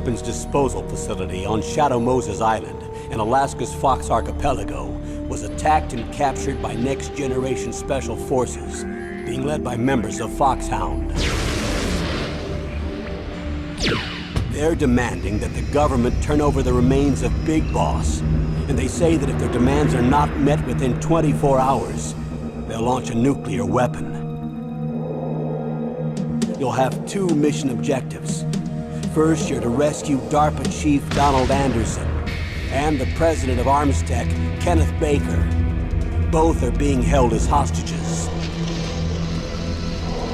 weapons disposal facility on Shadow Moses Island in Alaska's Fox Archipelago was attacked and captured by next-generation special forces, being led by members of FOX-HOUND. They're demanding that the government turn over the remains of Big Boss, and they say that if their demands are not met within 24 hours, they'll launch a nuclear weapon. You'll have two mission objectives. First, you're to rescue DARPA Chief Donald Anderson and the president of Armstech, Kenneth Baker. Both are being held as hostages.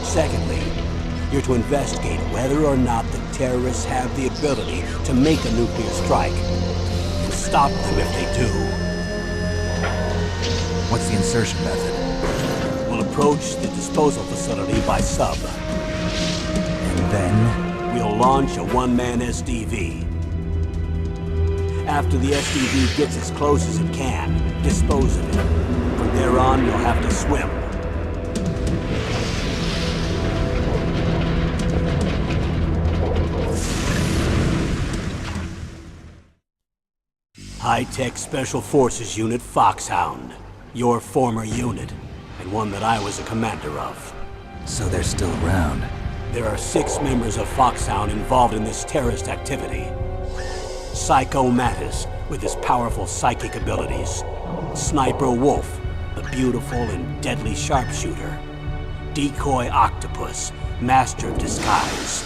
Secondly, you're to investigate whether or not the terrorists have the ability to make a nuclear strike, and stop them if they do. What's the insertion method? We'll approach the disposal facility by sub. And then? We'll launch a one-man SDV. After the SDV gets as close as it can, dispose of it. From there on, you'll have to swim. High-Tech Special Forces Unit FOX-HOUND. Your former unit, and one that I was a commander of. So they're still around. There are 6 members of FOX-HOUND involved in this terrorist activity. Psycho Mattis, with his powerful psychic abilities. Sniper Wolf, the beautiful and deadly sharpshooter. Decoy Octopus, master of disguise.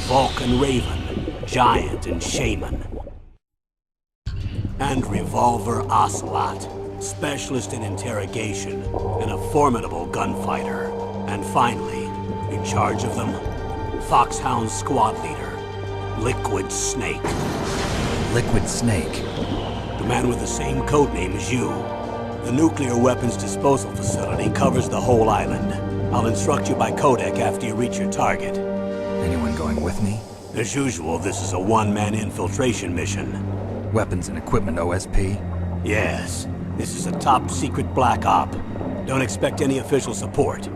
Vulcan Raven, giant and shaman. And Revolver Ocelot, specialist in interrogation and a formidable gunfighter. And finally, in charge of them, FOX-HOUND squad leader, Liquid Snake. Liquid Snake? The man with the same codename as you. The nuclear weapons disposal facility covers the whole island. I'll instruct you by codec after you reach your target. Anyone going with me? As usual, this is a one-man infiltration mission. Weapons and equipment OSP? Yes. This is a top-secret black op. Don't expect any official support.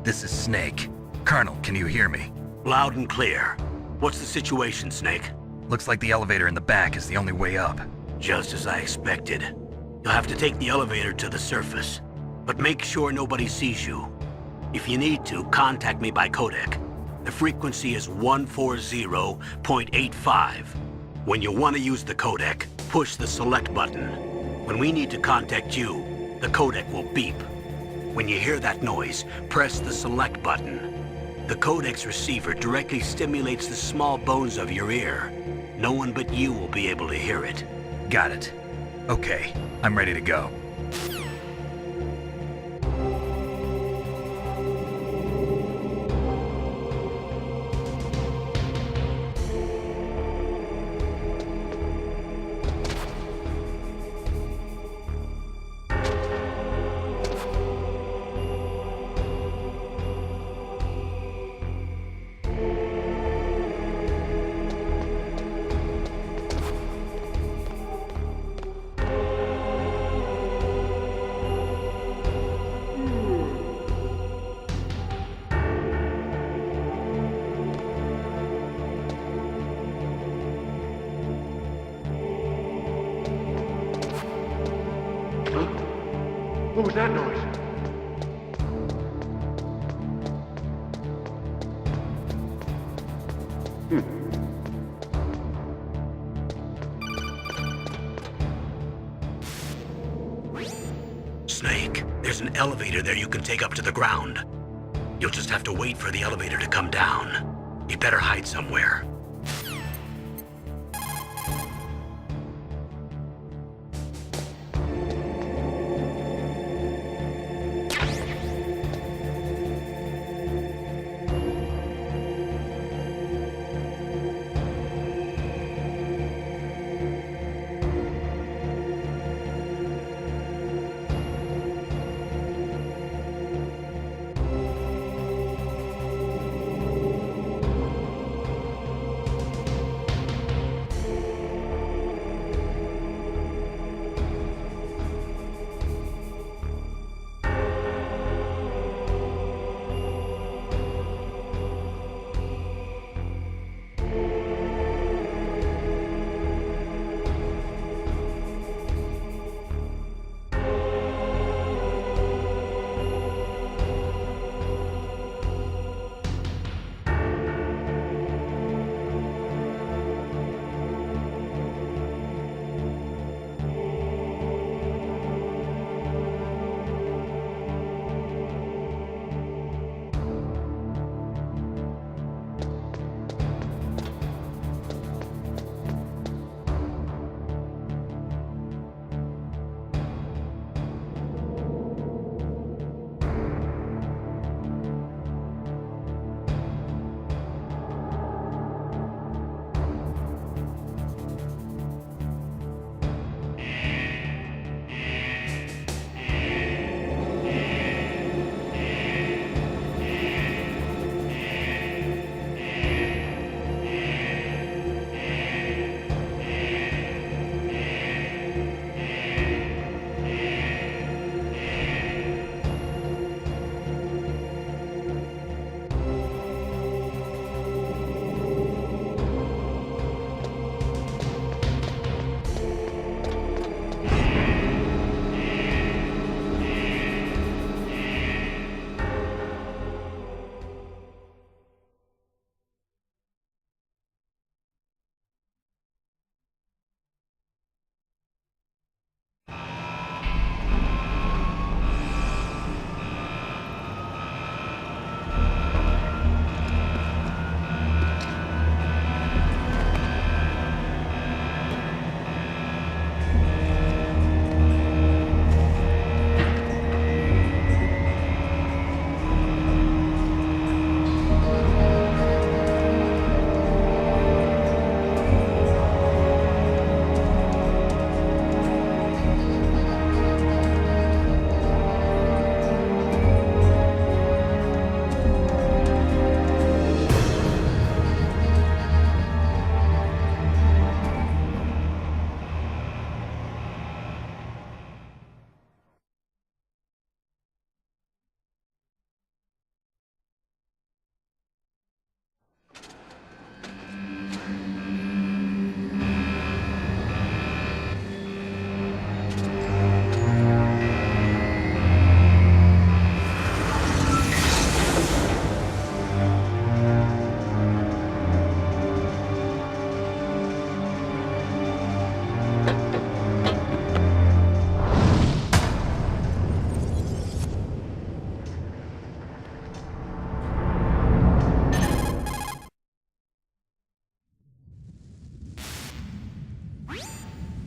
This is Snake. Colonel, can you hear me? Loud and clear. What's the situation, Snake? Looks like the elevator in the back is the only way up. Just as I expected. You'll have to take the elevator to the surface. But make sure nobody sees you. If you need to, contact me by codec. The frequency is 140.85. When you want to use the codec, push the select button. When we need to contact you, the codec will beep. When you hear that noise, press the select button. The codec's receiver directly stimulates the small bones of your ear. No one but you will be able to hear it. Got it. Okay, I'm ready to go. What was that noise? Snake, there's an elevator there you can take up to the ground. You'll just have to wait for the elevator to come down. You better hide somewhere.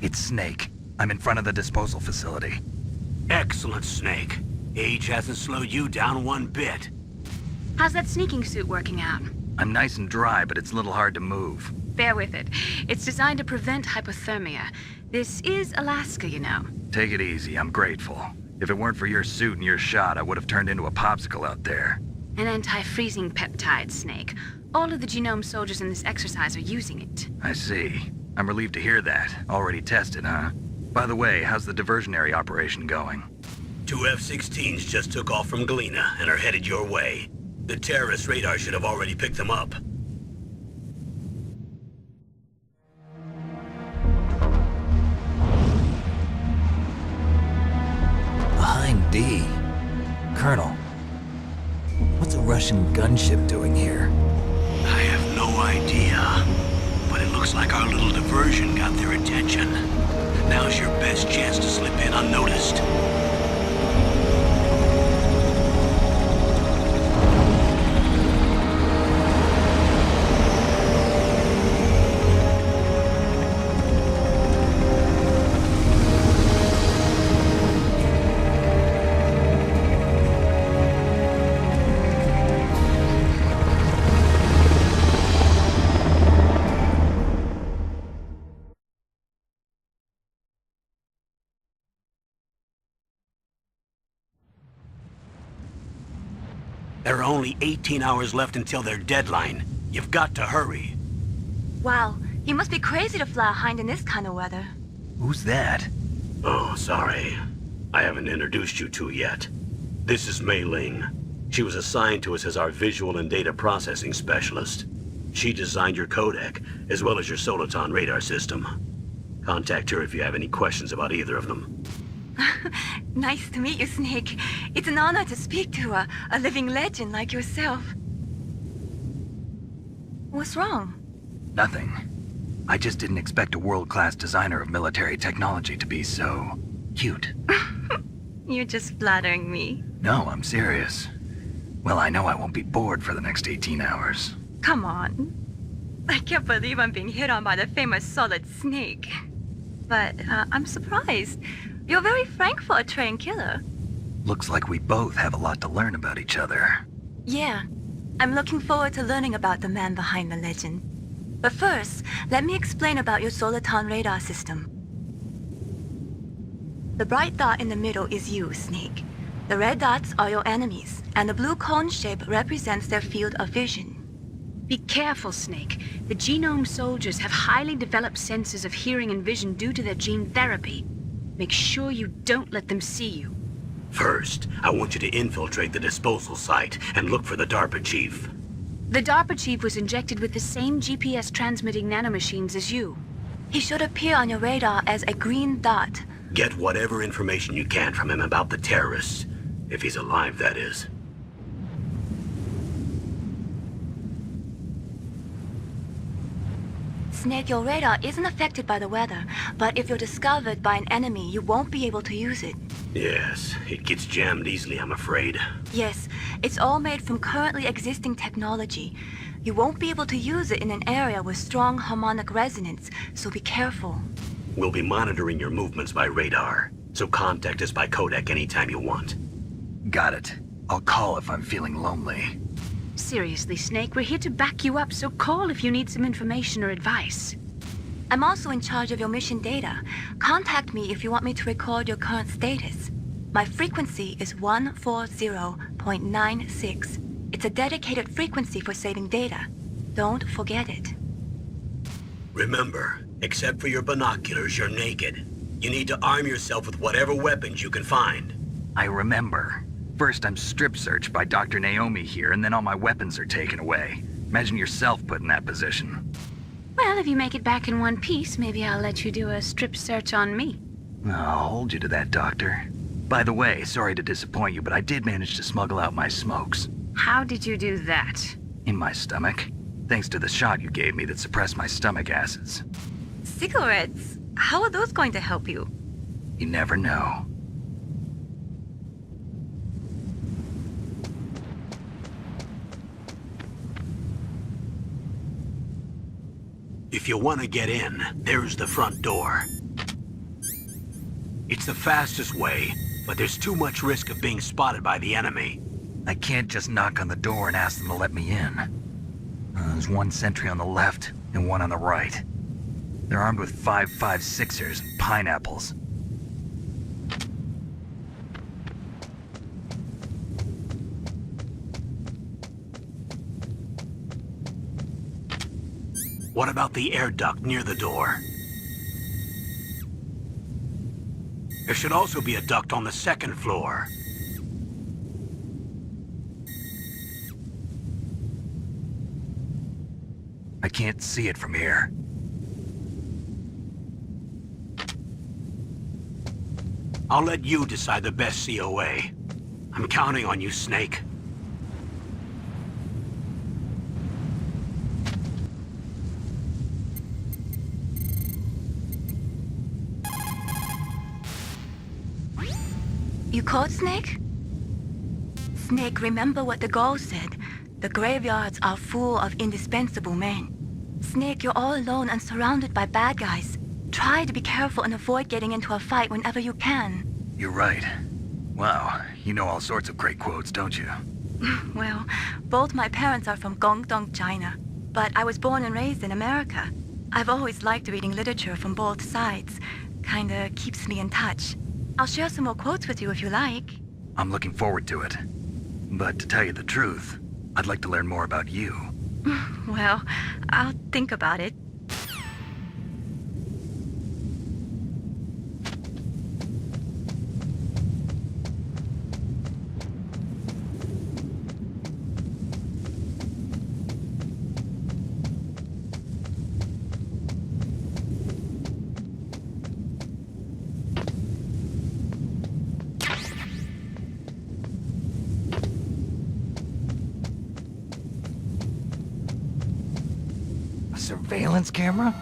It's Snake. I'm in front of the disposal facility. Excellent, Snake. Age hasn't slowed you down one bit. How's that sneaking suit working out? I'm nice and dry, but it's a little hard to move. Bear with it. It's designed to prevent hypothermia. This is Alaska, you know. Take it easy, I'm grateful. If it weren't for your suit and your shot, I would have turned into a popsicle out there. An anti-freezing peptide, Snake. All of the genome soldiers in this exercise are using it. I see. I'm relieved to hear that. Already tested, huh? By the way, how's the diversionary operation going? 2 F-16s just took off from Galena and are headed your way. The terrorist radar should have already picked them up. Behind D. Colonel, what's a Russian gunship doing here? I have no idea, but it looks like our little diversion got their attention. Now's your best chance to slip in unnoticed. There are only 18 hours left until their deadline. You've got to hurry. Wow, you must be crazy to fly a hind in this kind of weather. Who's that? Oh, sorry. I haven't introduced you to yet. This is Mei Ling. She was assigned to us as our visual and data processing specialist. She designed your codec, as well as your Soliton radar system. Contact her if you have any questions about either of them. Nice to meet you, Snake. It's an honor to speak to a living legend like yourself. What's wrong? Nothing. I just didn't expect a world-class designer of military technology to be so cute. You're just flattering me. No, I'm serious. Well, I know I won't be bored for the next 18 hours. Come on. I can't believe I'm being hit on by the famous Solid Snake. But I'm surprised. You're very frank for a trained killer. Looks like we both have a lot to learn about each other. Yeah. I'm looking forward to learning about the man behind the legend. But first, let me explain about your Soliton radar system. The bright dot in the middle is you, Snake. The red dots are your enemies, and the blue cone shape represents their field of vision. Be careful, Snake. The genome soldiers have highly developed senses of hearing and vision due to their gene therapy. Make sure you don't let them see you. First, I want you to infiltrate the disposal site and look for the DARPA chief. The DARPA chief was injected with the same GPS-transmitting nanomachines as you. He should appear on your radar as a green dot. Get whatever information you can from him about the terrorists. If he's alive, that is. Snake, your radar isn't affected by the weather, but if you're discovered by an enemy, you won't be able to use it. Yes, it gets jammed easily, I'm afraid. Yes, it's all made from currently existing technology. You won't be able to use it in an area with strong harmonic resonance, so be careful. We'll be monitoring your movements by radar, so contact us by codec anytime you want. Got it. I'll call if I'm feeling lonely. Seriously, Snake, we're here to back you up, so call if you need some information or advice. I'm also in charge of your mission data. Contact me if you want me to record your current status. My frequency is 140.96. It's a dedicated frequency for saving data. Don't forget it. Remember, except for your binoculars, you're naked. You need to arm yourself with whatever weapons you can find. I remember. First, I'm strip searched by Dr. Naomi here, and then all my weapons are taken away. Imagine yourself put in that position. Well, if you make it back in one piece, maybe I'll let you do a strip search on me. I'll hold you to that, Doctor. By the way, sorry to disappoint you, but I did manage to smuggle out my smokes. How did you do that? In my stomach. Thanks to the shot you gave me that suppressed my stomach acids. Cigarettes? How are those going to help you? You never know. If you want to get in, there's the front door. It's the fastest way, but there's too much risk of being spotted by the enemy. I can't just knock on the door and ask them to let me in. There's one sentry on the left and one on the right. They're armed with 5.56ers and pineapples. What about the air duct near the door? There should also be a duct on the second floor. I can't see it from here. I'll let you decide the best COA. I'm counting on you, Snake. You called Snake? Snake, remember what the Gaul said. The graveyards are full of indispensable men. Snake, you're all alone and surrounded by bad guys. Try to be careful and avoid getting into a fight whenever you can. You're right. Wow, you know all sorts of great quotes, don't you? Well, both my parents are from Guangdong, China. But I was born and raised in America. I've always liked reading literature from both sides. Kinda keeps me in touch. I'll share some more quotes with you if you like. I'm looking forward to it. But to tell you the truth, I'd like to learn more about you. Well, I'll think about it. Surveillance camera?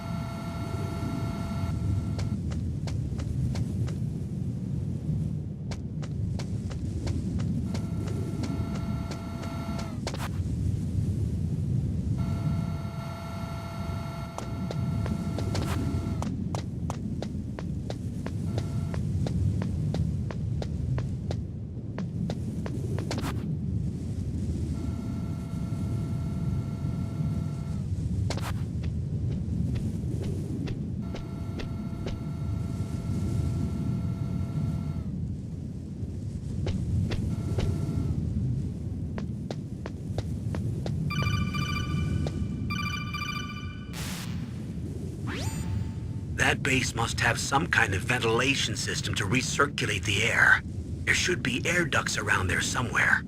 That base must have some kind of ventilation system to recirculate the air. There should be air ducts around there somewhere.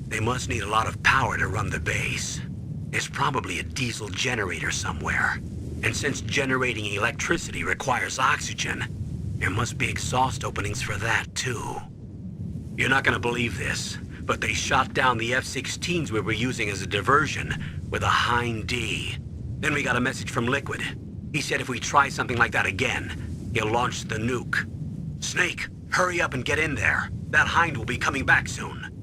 They must need a lot of power to run the base. There's probably a diesel generator somewhere. And since generating electricity requires oxygen, there must be exhaust openings for that too. You're not gonna believe this, but they shot down the F-16s we were using as a diversion with a Hind D. Then we got a message from Liquid. He said if we try something like that again, he'll launch the nuke. Snake, hurry up and get in there. That Hind will be coming back soon.